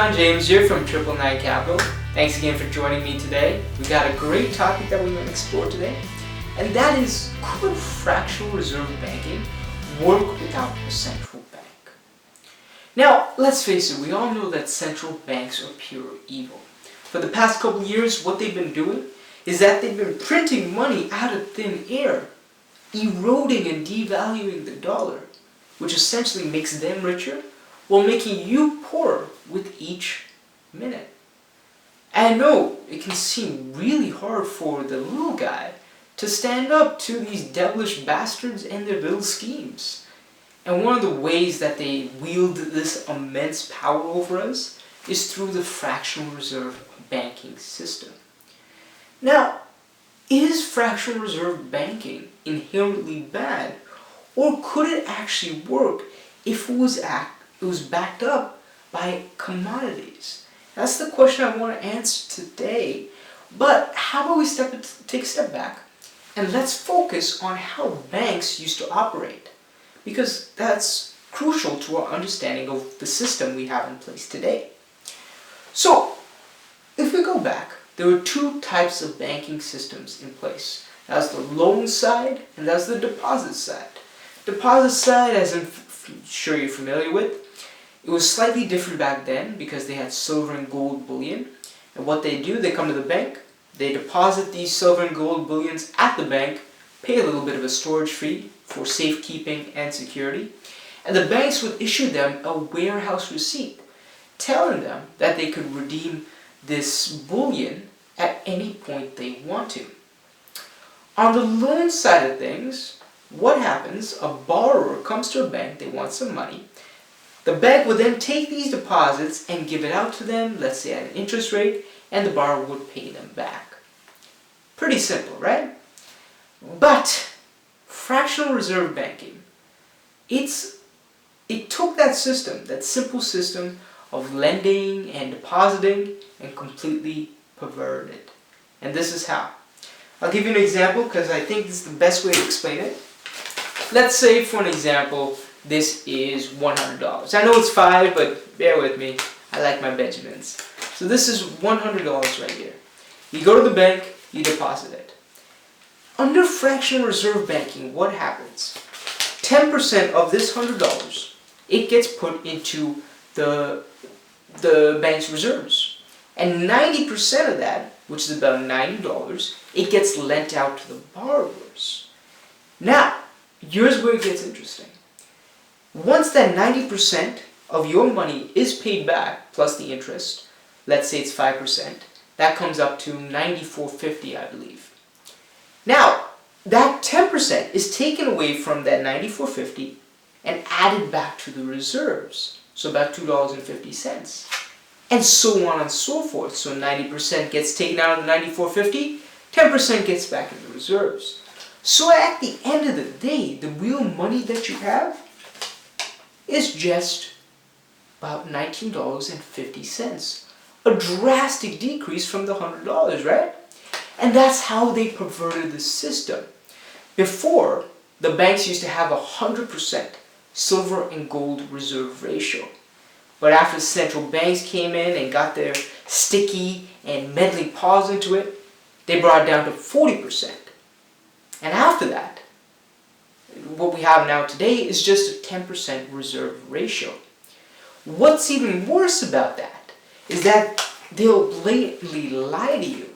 everyone, James here from 999 Capital. Thanks again for joining me today. We got a great topic that we're going to explore today, and that is, could fractional reserve banking work without a central bank? Now, let's face it, we all know that central banks are pure evil. For the past couple years, what they've been doing is that they've been printing money out of thin air, eroding and devaluing the dollar, which essentially makes them richer while making you poorer with each minute. And I know it can seem really hard for the little guy to stand up to these devilish bastards and their little schemes. And one of the ways that they wield this immense power over us is through the fractional reserve banking system. Now, is fractional reserve banking inherently bad, or could it actually work if it was backed up by commodities? That's the question I want to answer today. But how about we take a step back and let's focus on how banks used to operate, because that's crucial to our understanding of the system we have in place today. So, if we go back, there were two types of banking systems in place. That's the loan side and that's the deposit side. Deposit side, as I'm sure you're familiar with, it was slightly different back then because they had silver and gold bullion. And what they do, they come to the bank, they deposit these silver and gold bullions at the bank, pay a little bit of a storage fee for safekeeping and security, and the banks would issue them a warehouse receipt telling them that they could redeem this bullion at any point they want to. On the loan side of things, what happens? A borrower comes to a bank, they want some money. The bank would then take these deposits and give it out to them, let's say at an interest rate, and the borrower would pay them back. Pretty simple, right? But fractional reserve banking, it took that system, that simple system of lending and depositing, and completely perverted it. And this is how. I'll give you an example because I think this is the best way to explain it. Let's say, for an example, this is $100. I know it's $5, but bear with me. I like my Benjamins. So this is $100 right here. You go to the bank, you deposit it. Under fractional reserve banking, what happens? 10% of this $100, it gets put into the bank's reserves. And 90% of that, which is about $90, it gets lent out to the borrowers. Now, here's where it gets interesting. Once that 90% of your money is paid back, plus the interest, let's say it's 5%, that comes up to $94.50, I believe. Now, that 10% is taken away from that $94.50 and added back to the reserves, so about $2.50. And so on and so forth. So 90% gets taken out of the $94.50, 10% gets back in the reserves. So at the end of the day, the real money that you have is just about $19.50. A drastic decrease from the $100, right? And that's how they perverted the system. Before, the banks used to have 100% silver and gold reserve ratio. But after central banks came in and got their sticky and meddling paws into it, they brought it down to 40%. And after that, what we have now today is just a 10% reserve ratio. What's even worse about that is that they'll blatantly lie to you.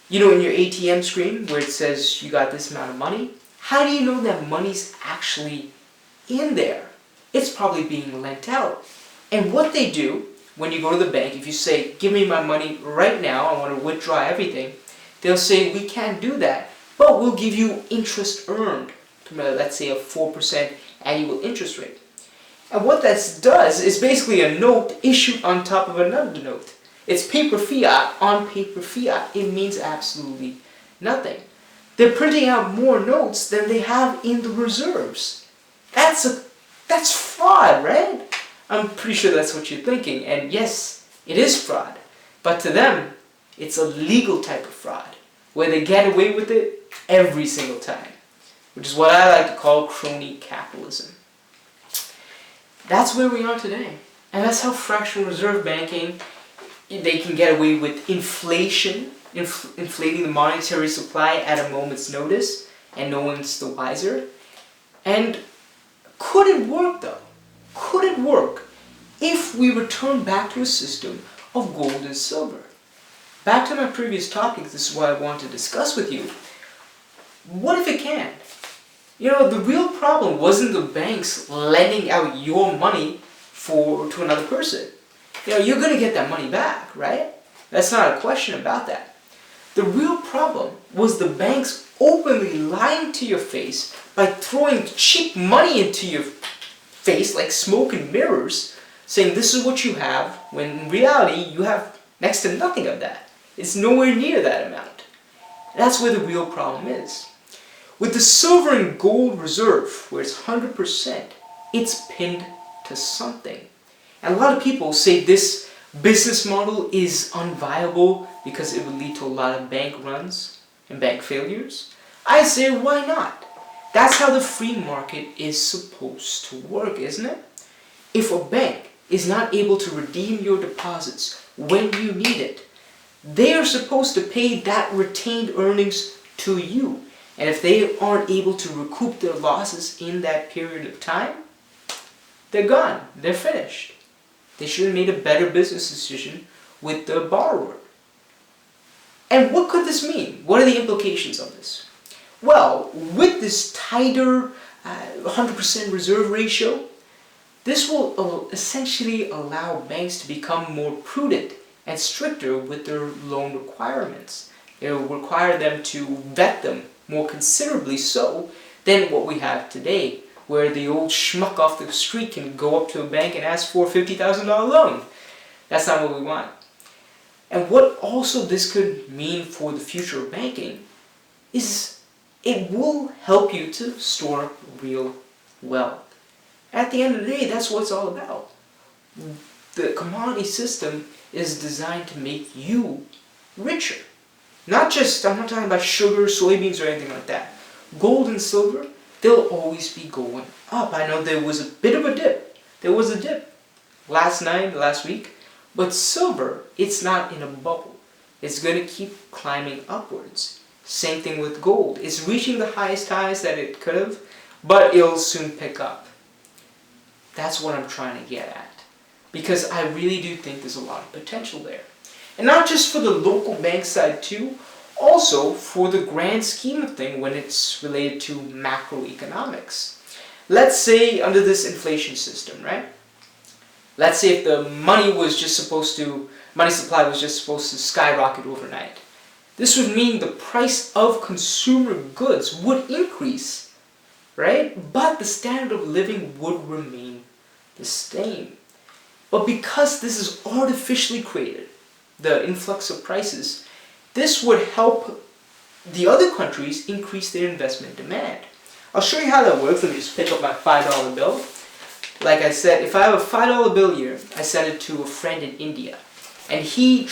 You know, in your ATM screen where it says you got this amount of money, how do you know that money's actually in there? It's probably being lent out. And what they do, when you go to the bank, if you say, give me my money right now, I want to withdraw everything, they'll say, we can't do that, but we'll give you interest earned, let's say a 4% annual interest rate. And what that does is basically a note issued on top of another note. It's paper fiat on paper fiat. It means absolutely nothing. They're printing out more notes than they have in the reserves. That's fraud, right? I'm pretty sure that's what you're thinking, and yes, it is fraud. But to them, it's a legal type of fraud, where they get away with it every single time, which is what I like to call crony capitalism. That's where we are today. And that's how fractional reserve banking, they can get away with inflation, inflating the monetary supply at a moment's notice, and no one's the wiser. And could it work though? Could it work if we return back to a system of gold and silver? Back to my previous topic, this is what I want to discuss with you. What if it can? You know, the real problem wasn't the banks lending out your money to another person. You know, you're going to get that money back, right? That's not a question about that. The real problem was the banks openly lying to your face by throwing cheap money into your face like smoke and mirrors, saying this is what you have, when in reality you have next to nothing of that. It's nowhere near that amount. That's where the real problem is. With the silver and gold reserve, where it's 100%, it's pinned to something. And a lot of people say this business model is unviable because it would lead to a lot of bank runs and bank failures. I say, why not? That's how the free market is supposed to work, isn't it? If a bank is not able to redeem your deposits when you need it, they are supposed to pay that retained earnings to you. And if they aren't able to recoup their losses in that period of time, they're gone. They're finished. They should have made a better business decision with the borrower. And what could this mean? What are the implications of this? Well, with this tighter 100% reserve ratio, this will essentially allow banks to become more prudent and stricter with their loan requirements. It will require them to vet them more considerably so than what we have today, where the old schmuck off the street can go up to a bank and ask for a $50,000 loan. That's not what we want. And what also this could mean for the future of banking is it will help you to store up real wealth. At the end of the day, that's what it's all about. The commodity system is designed to make you richer. Not just, I'm not talking about sugar, soybeans, or anything like that. Gold and silver, they'll always be going up. I know there was a bit of a dip. There was a dip last week. But silver, it's not in a bubble. It's going to keep climbing upwards. Same thing with gold. It's reaching the highest highs that it could have, but it'll soon pick up. That's what I'm trying to get at. Because I really do think there's a lot of potential there. And not just for the local bank side too, also for the grand scheme of things when it's related to macroeconomics. Let's say under this inflation system, right? Let's say if the money supply was just supposed to skyrocket overnight. This would mean the price of consumer goods would increase, right? But the standard of living would remain the same. But because this is artificially created, the influx of prices, this would help the other countries increase their investment demand. I'll show you how that works. Let me just pick up my $5 bill. Like I said, if I have a $5 bill here, I send it to a friend in India. And he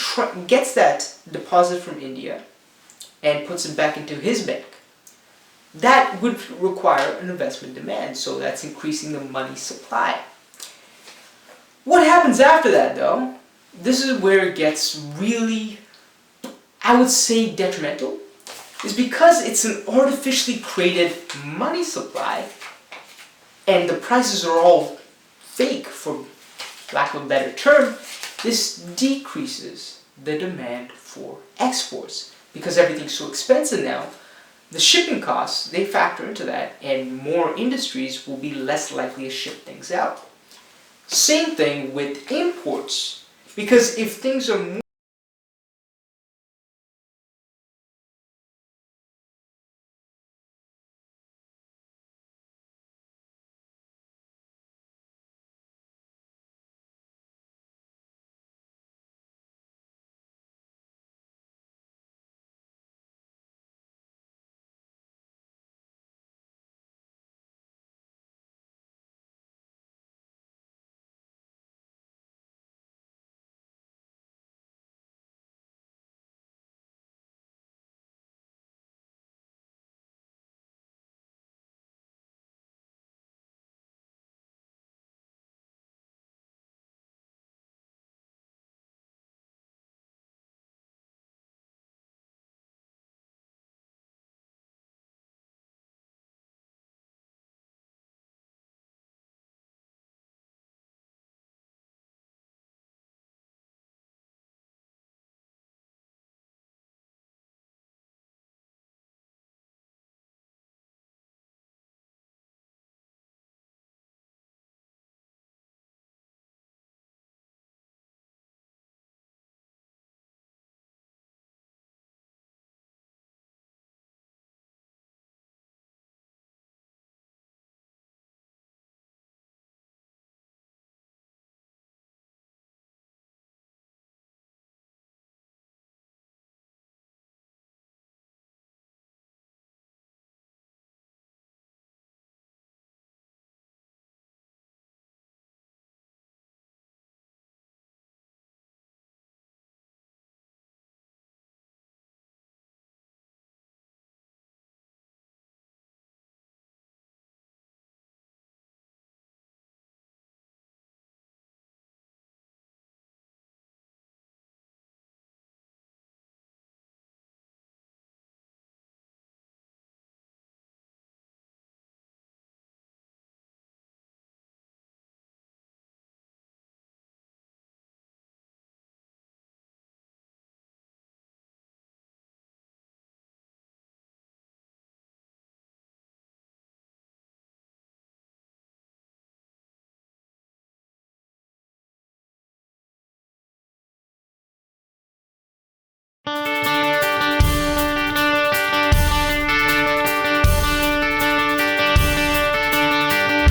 gets that deposit from India and puts it back into his bank. That would require an investment demand, so that's increasing the money supply. What happens after that though? This is where it gets really, I would say, detrimental. Is because it's an artificially created money supply and the prices are all fake, for lack of a better term, this decreases the demand for exports. Because everything's so expensive now, the shipping costs, they factor into that, and more industries will be less likely to ship things out. Same thing with imports, because if things are more